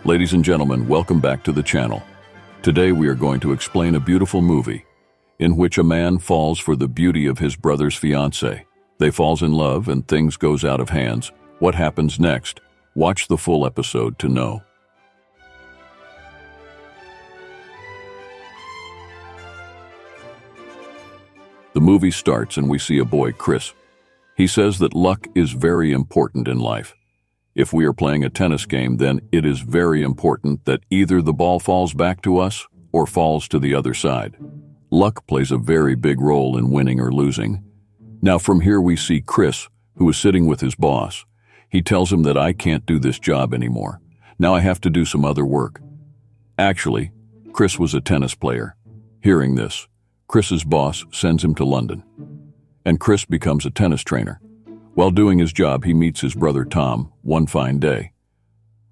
Ladies and gentlemen, welcome back to the channel. Today we are going to explain a beautiful movie in which a man falls for the beauty of his brother's fiancée. They falls in love and things goes out of hands. What happens next? Watch the full episode to know. The movie starts and we see a boy, Chris. He says that luck is very important in life. If we are playing a tennis game, then it is very important that either the ball falls back to us or falls to the other side. Luck plays a very big role in winning or losing. Now from here we see Chris, who is sitting with his boss. He tells him that I can't do this job anymore. Now I have to do some other work. Actually, Chris was a tennis player. Hearing this, Chris's boss sends him to London, and Chris becomes a tennis trainer. While doing his job, he meets his brother Tom one fine day.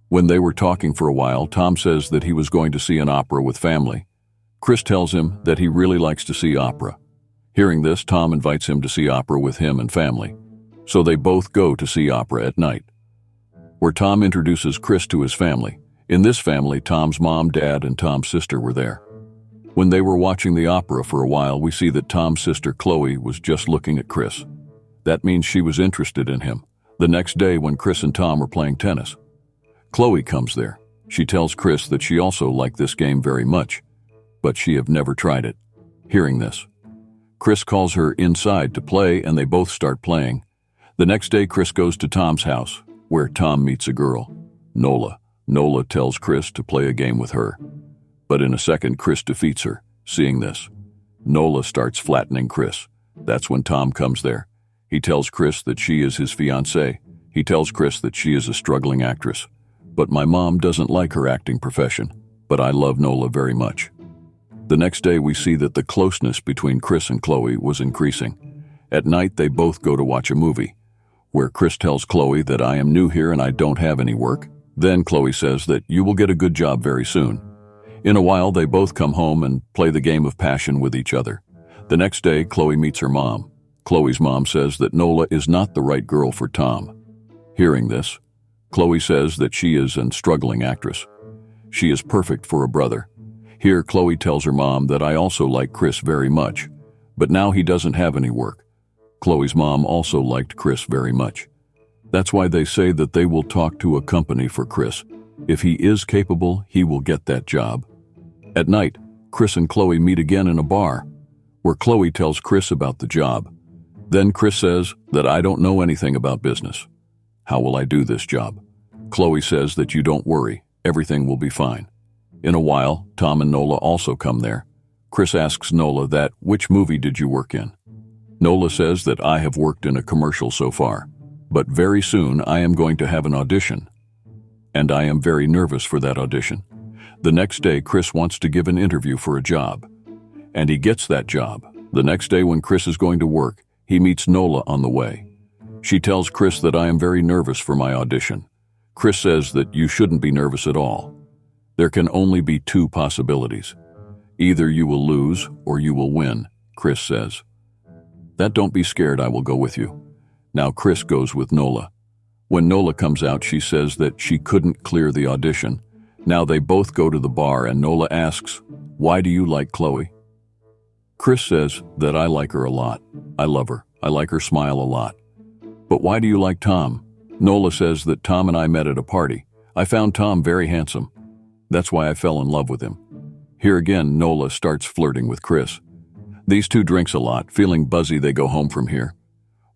When they were talking for a while, Tom says that he was going to see an opera with family. Chris tells him that he really likes to see opera. Hearing this, Tom invites him to see opera with him and family. So they both go to see opera at night, where Tom introduces Chris to his family. In this family, Tom's mom, dad, and Tom's sister were there. When they were watching the opera for a while, we see that Tom's sister Chloe was just looking at Chris. That means she was interested in him. The next day, when Chris and Tom were playing tennis, Chloe comes there. She tells Chris that she also liked this game very much, but she have never tried it. Hearing this, Chris calls her inside to play and they both start playing. The next day, Chris goes to Tom's house, where Tom meets a girl, Nola. Nola tells Chris to play a game with her. But in a second, Chris defeats her. Seeing this, Nola starts flattening Chris. That's when Tom comes there. He tells Chris that she is his fiancée. He tells Chris that she is a struggling actress. But my mom doesn't like her acting profession, but I love Nola very much. The next day, we see that the closeness between Chris and Chloe was increasing. At night, they both go to watch a movie, where Chris tells Chloe that I am new here and I don't have any work. Then Chloe says that you will get a good job very soon. In a while, they both come home and play the game of passion with each other. The next day, Chloe meets her mom. Chloe's mom says that Nola is not the right girl for Tom. Hearing this, Chloe says that she is a struggling actress. She is perfect for a brother. Here, Chloe tells her mom that I also like Chris very much, but now he doesn't have any work. Chloe's mom also liked Chris very much. That's why they say that they will talk to a company for Chris. If he is capable, he will get that job. At night, Chris and Chloe meet again in a bar, where Chloe tells Chris about the job. Then Chris says that I don't know anything about business. How will I do this job? Chloe says that you don't worry, everything will be fine. In a while, Tom and Nola also come there. Chris asks Nola that, which movie did you work in? Nola says that I have worked in a commercial so far, but very soon I am going to have an audition, and I am very nervous for that audition. The next day, Chris wants to give an interview for a job, and he gets that job. The next day, when Chris is going to work, he meets Nola on the way. She tells Chris that I am very nervous for my audition. Chris says that you shouldn't be nervous at all. There can only be two possibilities. Either you will lose or you will win, Chris says. That don't be scared, I will go with you. Now Chris goes with Nola. When Nola comes out, she says that she couldn't clear the audition. Now they both go to the bar and Nola asks, why do you like Chloe? Chris says that I like her a lot. I love her. I like her smile a lot. But why do you like Tom? Nola says that Tom and I met at a party. I found Tom very handsome. That's why I fell in love with him. Here again, Nola starts flirting with Chris. These two drinks a lot. Feeling buzzy, they go home from here.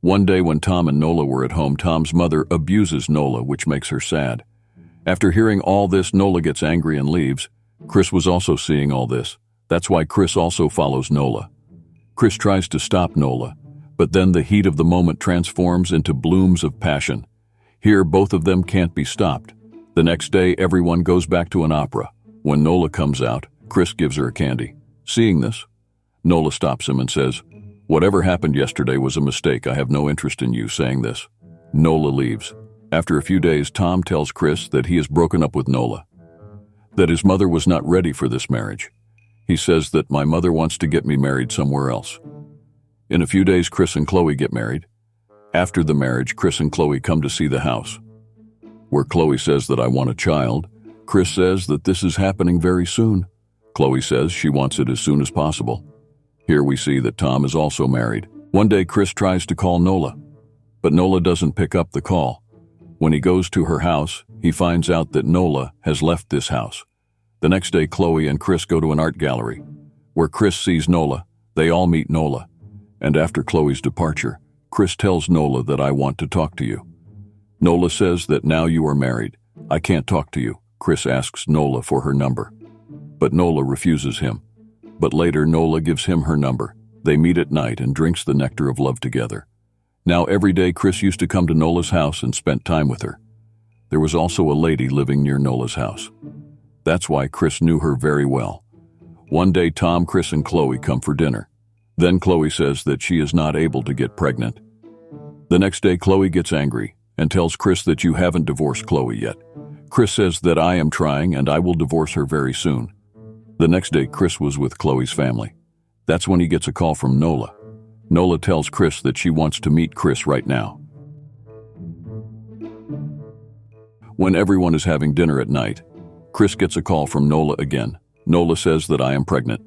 One day when Tom and Nola were at home, Tom's mother abuses Nola, which makes her sad. After hearing all this, Nola gets angry and leaves. Chris was also seeing all this. That's why Chris also follows Nola. Chris tries to stop Nola, but then the heat of the moment transforms into blooms of passion. Here, both of them can't be stopped. The next day, everyone goes back to an opera. When Nola comes out, Chris gives her a candy. Seeing this, Nola stops him and says, whatever happened yesterday was a mistake. I have no interest in you. Saying this, Nola leaves. After a few days, Tom tells Chris that he has broken up with Nola, that his mother was not ready for this marriage. He says that my mother wants to get me married somewhere else. In a few days, Chris and Chloe get married. After the marriage, Chris and Chloe come to see the house, where Chloe says that I want a child. Chris says that this is happening very soon. Chloe says she wants it as soon as possible. Here we see that Tom is also married. One day Chris tries to call Nola, but Nola doesn't pick up the call. When he goes to her house, he finds out that Nola has left this house. The next day Chloe and Chris go to an art gallery. Where Chris sees Nola, they all meet Nola. And after Chloe's departure, Chris tells Nola that I want to talk to you. Nola says that now you are married, I can't talk to you. Chris asks Nola for her number, but Nola refuses him. But later Nola gives him her number. They meet at night and drinks the nectar of love together. Now every day Chris used to come to Nola's house and spent time with her. There was also a lady living near Nola's house. That's why Chris knew her very well. One day Tom, Chris, and Chloe come for dinner. Then Chloe says that she is not able to get pregnant. The next day Chloe gets angry and tells Chris that you haven't divorced Chloe yet. Chris says that I am trying and I will divorce her very soon. The next day Chris was with Chloe's family. That's when he gets a call from Nola. Nola tells Chris that she wants to meet Chris right now. When everyone is having dinner at night, Chris gets a call from Nola again. Nola says that I am pregnant.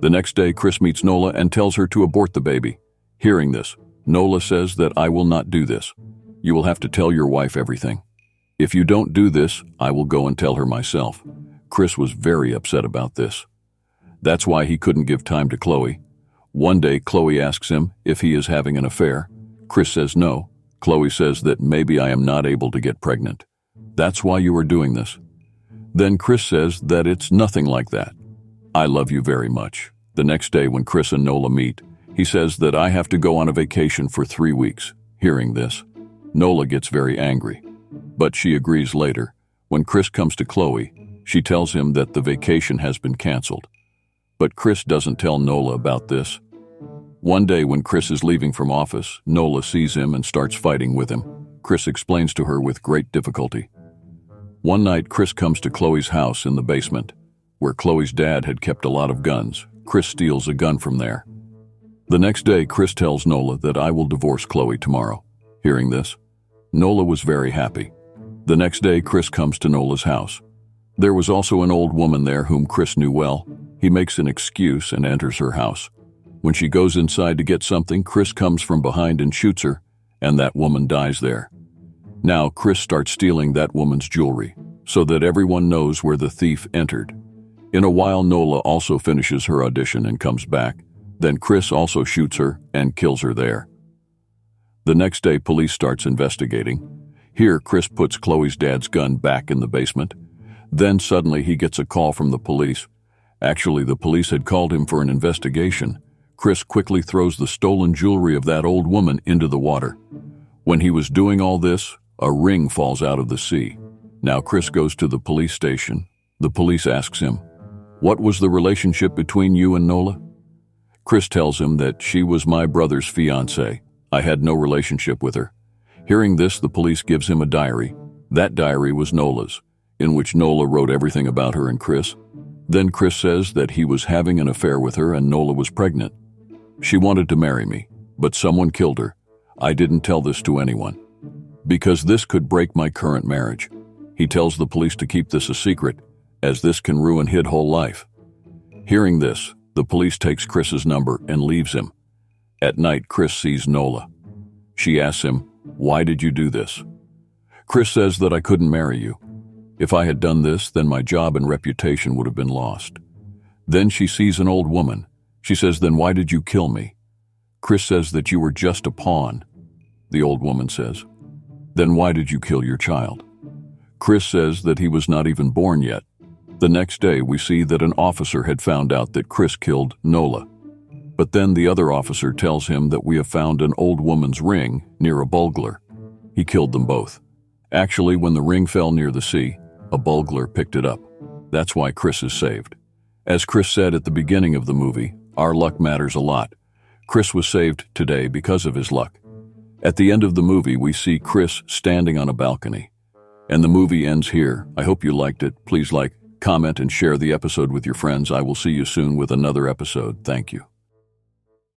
The next day Chris meets Nola and tells her to abort the baby. Hearing this, Nola says that I will not do this. You will have to tell your wife everything. If you don't do this, I will go and tell her myself. Chris was very upset about this. That's why he couldn't give time to Chloe. One day Chloe asks him if he is having an affair. Chris says no. Chloe says that maybe I am not able to get pregnant. That's why you are doing this. Then Chris says that it's nothing like that. I love you very much. The next day when Chris and Nola meet, he says that I have to go on a vacation for 3 weeks. Hearing this, Nola gets very angry, but she agrees later. When Chris comes to Chloe, she tells him that the vacation has been canceled. But Chris doesn't tell Nola about this. One day when Chris is leaving from office, Nola sees him and starts fighting with him. Chris explains to her with great difficulty. One night Chris comes to Chloe's house in the basement, where Chloe's dad had kept a lot of guns. Chris steals a gun from there. The next day Chris tells Nola that I will divorce Chloe tomorrow. Hearing this, Nola was very happy. The next day Chris comes to Nola's house. There was also an old woman there whom Chris knew well. He makes an excuse and enters her house. When she goes inside to get something, Chris comes from behind and shoots her, and that woman dies there. Now Chris starts stealing that woman's jewelry, so that everyone knows where the thief entered. In a while Nola also finishes her audition and comes back. Then Chris also shoots her and kills her there. The next day police starts investigating. Here Chris puts Chloe's dad's gun back in the basement. Then suddenly he gets a call from the police. Actually, the police had called him for an investigation. Chris quickly throws the stolen jewelry of that old woman into the water. When he was doing all this, a ring falls out of the sea. Now Chris goes to the police station. The police asks him, "What was the relationship between you and Nola?" Chris tells him that she was my brother's fiancée. I had no relationship with her. Hearing this, the police gives him a diary. That diary was Nola's, in which Nola wrote everything about her and Chris. Then Chris says that he was having an affair with her and Nola was pregnant. She wanted to marry me, but someone killed her. I didn't tell this to anyone, because this could break my current marriage. He tells the police to keep this a secret, as this can ruin his whole life. Hearing this, the police takes Chris's number and leaves him. At night, Chris sees Nola. She asks him, "Why did you do this?" Chris says that I couldn't marry you. If I had done this, then my job and reputation would have been lost. Then she sees an old woman. She says, "Then why did you kill me?" Chris says that you were just a pawn. The old woman says, "Then why did you kill your child?" Chris says that he was not even born yet. The next day, we see that an officer had found out that Chris killed Nola. But then the other officer tells him that we have found an old woman's ring near a bulgler. He killed them both. Actually, when the ring fell near the sea, a bulgler picked it up. That's why Chris is saved. As Chris said at the beginning of the movie, our luck matters a lot. Chris was saved today because of his luck. At the end of the movie, we see Chris standing on a balcony. And the movie ends here. I hope you liked it. Please like, comment, and share the episode with your friends. I will see you soon with another episode. Thank you.